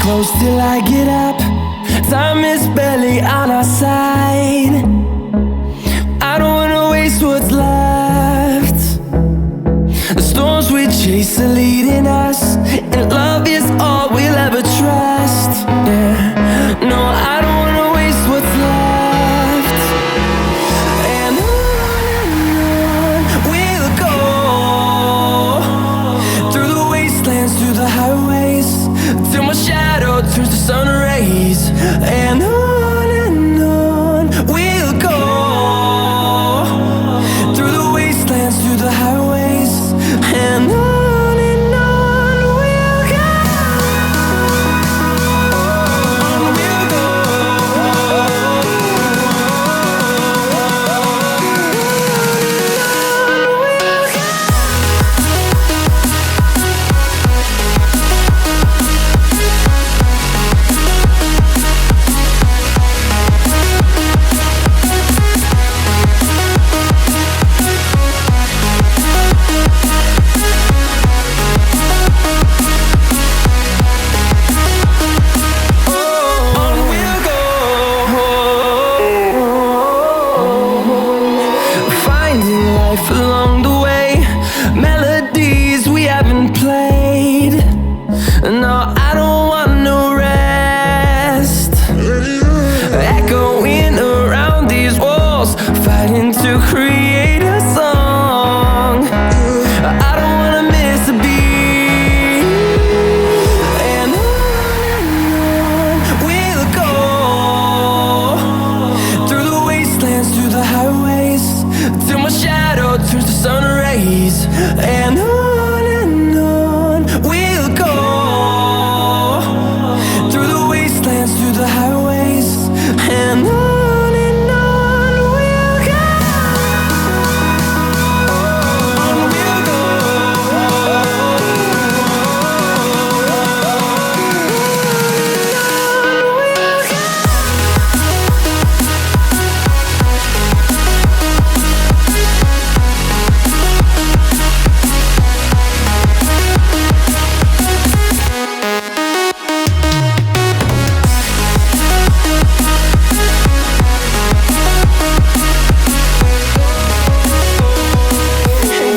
close till I get up. Time is barely on our side. I don't wanna waste what's left. The storms we chase are leading us, and love is all we'll ever trust. Yeah, no, I don't wanna waste what's left. And on we'll go, through the wastelands, through the highways, till my shadow turns to sun rays. And on we'll go, through the wastelands, through the highways, and on we'll go. On we'll go. Finding life along the way, melodies we haven't played. No, I don't want no rest. Echoing around these walls, fighting to create a song. I don't wanna miss a beat. And on we'll go, through the wastelands, through the highways, till my shadow turns to sun rays. And on we'll go, through the wastelands, through the highways, and on we'll go. On we'll go.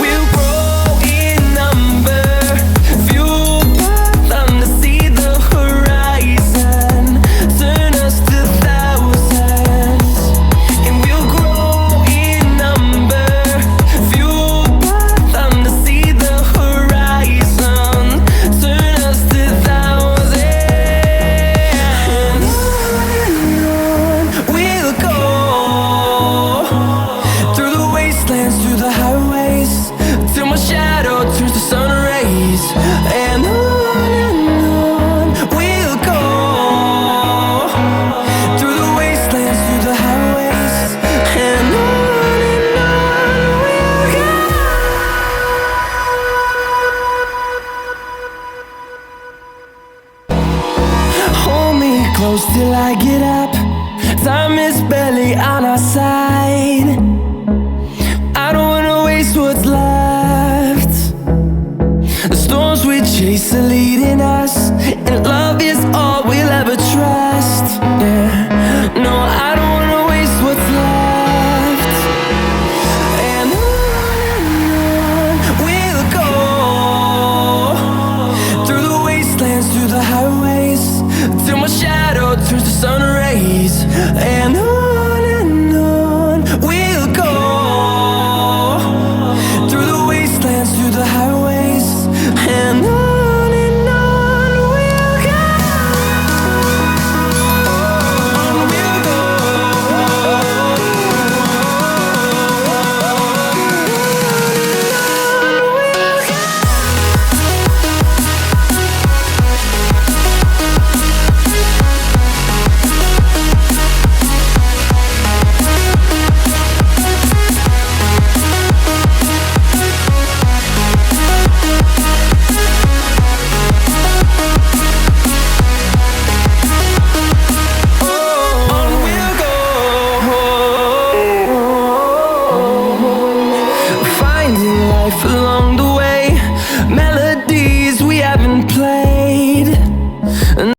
We'll grow in number, fuel them to see the horizon, turn us to thousands. And we'll grow in number, fuel them to see the horizon, turn us to thousands. And on we'll go, through the wastelands, through the highways, till my shadow turns to sun rays. And on we'll go, through the wastelands, through the highways, and on we'll go. Hold me close till I get up. Time is barely on our side. I don't wanna waste what's left. The storms we chase are leading us, and love is all